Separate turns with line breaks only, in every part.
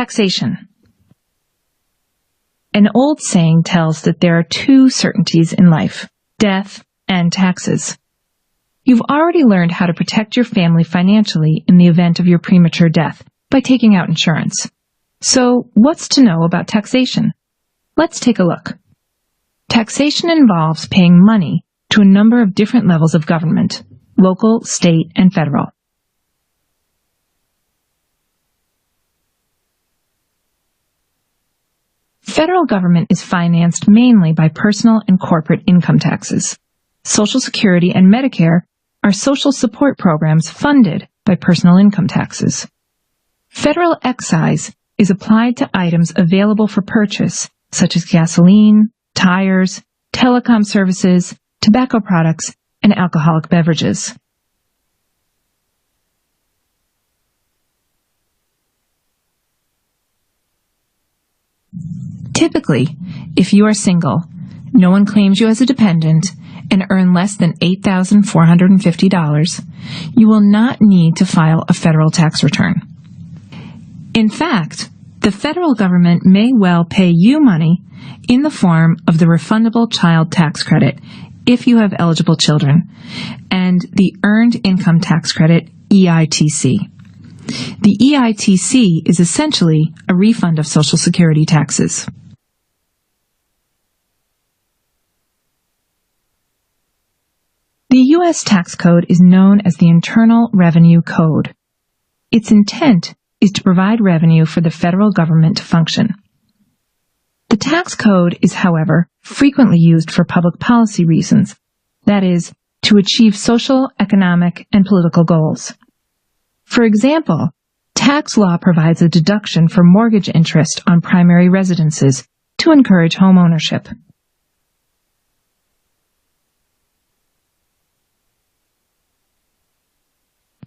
Taxation. An old saying tells that there are two certainties in life: death and taxes. You've already learned how to protect your family financially in the event of your premature death by taking out insurance. So, what's to know about taxation? Let's take a look. Taxation involves paying money to a number of different levels of government: local, state, and federal. Federal government is financed mainly by personal and corporate income taxes. Social Security and Medicare are social support programs funded by personal income taxes. Federal excise is applied to items available for purchase, such as gasoline, tires, telecom services, tobacco products, and alcoholic beverages. Typically, if you are single, no one claims you as a dependent, and earn less than $8,450, you will not need to file a federal tax return. In fact, the federal government may well pay you money in the form of the refundable child tax credit if you have eligible children, and the Earned Income Tax Credit, EITC. The EITC is essentially a refund of Social Security taxes. The U.S. tax code is known as the Internal Revenue Code. Its intent is to provide revenue for the federal government to function. The tax code is, however, frequently used for public policy reasons, that is, to achieve social, economic, and political goals. For example, tax law provides a deduction for mortgage interest on primary residences to encourage home ownership.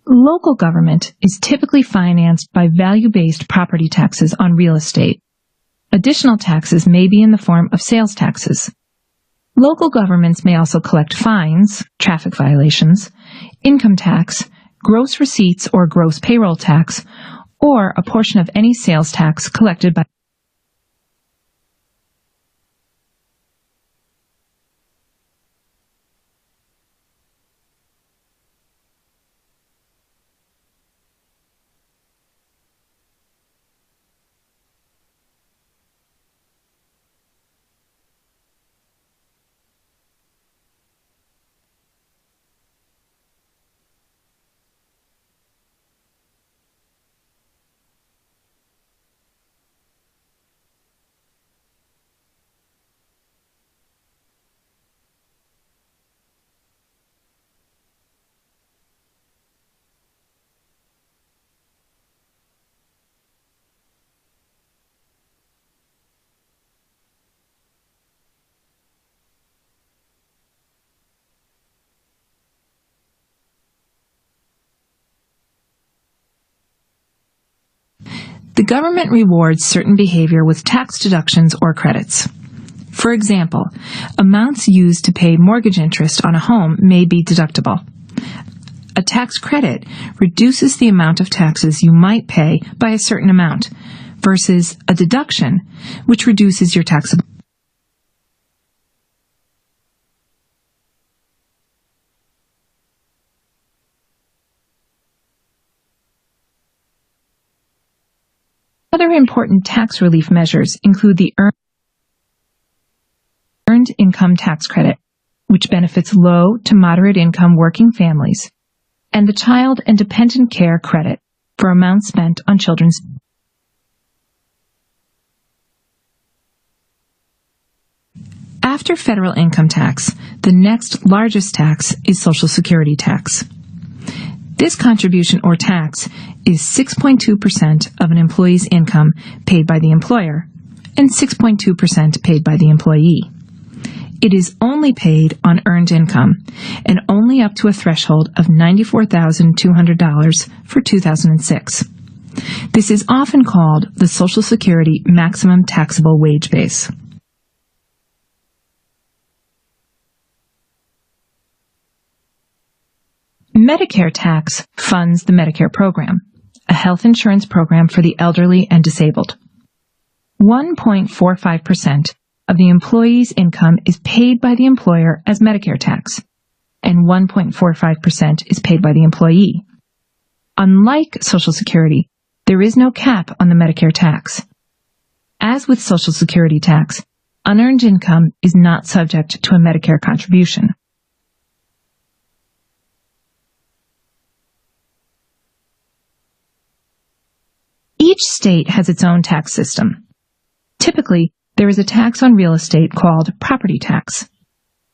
Local government is typically financed by value-based property taxes on real estate. Additional taxes may be in the form of sales taxes. Local governments may also collect fines, traffic violations, income tax, gross receipts or gross payroll tax, or a portion of any sales tax collected by The government rewards certain behavior with tax deductions or credits. For example, amounts used to pay mortgage interest on a home may be deductible. A tax credit reduces the amount of taxes you might pay by a certain amount, versus a deduction, which reduces your taxable. Other important tax relief measures include the Earned Income Tax Credit, which benefits low to moderate income working families, and the Child and Dependent Care Credit for amounts spent on children's. After federal income tax, the next largest tax is Social Security tax. This contribution or tax is 6.2% of an employee's income paid by the employer and 6.2% paid by the employee. It is only paid on earned income and only up to a threshold of $94,200 for 2006. This is often called the Social Security maximum taxable wage base. Medicare tax funds the Medicare program. a health insurance program for the elderly and disabled. 1.45% of the employee's income is paid by the employer as Medicare tax, and 1.45% is paid by the employee. Unlike Social Security, there is no cap on the Medicare tax. As with Social Security tax, unearned income is not subject to a Medicare contribution. Each state has its own tax system. Typically, there is a tax on real estate called property tax.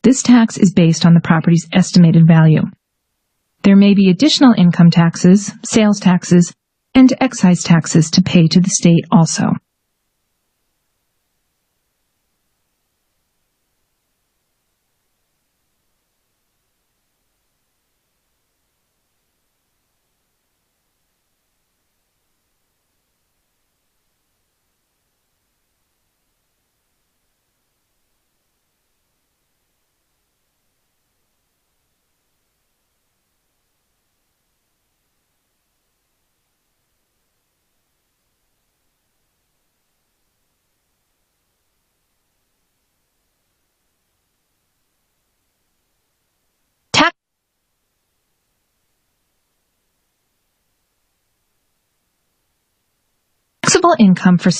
This tax is based on the property's estimated value. There may be additional income taxes, sales taxes, and excise taxes to pay to the state also. Taxable income for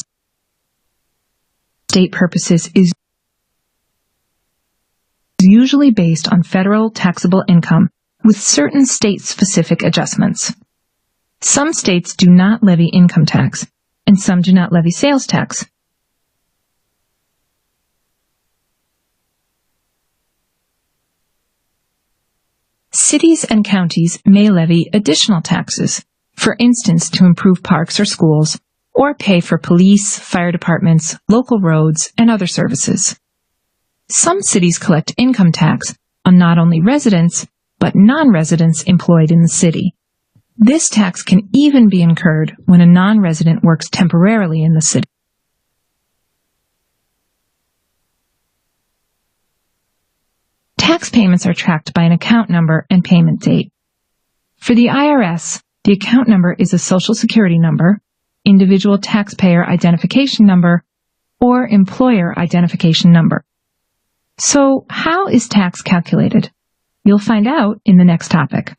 state purposes is usually based on federal taxable income with certain state-specific adjustments. Some states do not levy income tax, and some do not levy sales tax. Cities and counties may levy additional taxes, for instance, to improve parks or schools, or pay for police, fire departments, local roads, and other services. Some cities collect income tax on not only residents, but non-residents employed in the city. This tax can even be incurred when a non-resident works temporarily in the city. Tax payments are tracked by an account number and payment date. For the IRS, the account number is a Social Security number, individual taxpayer identification number, or employer identification number. So, how is tax calculated? You'll find out in the next topic.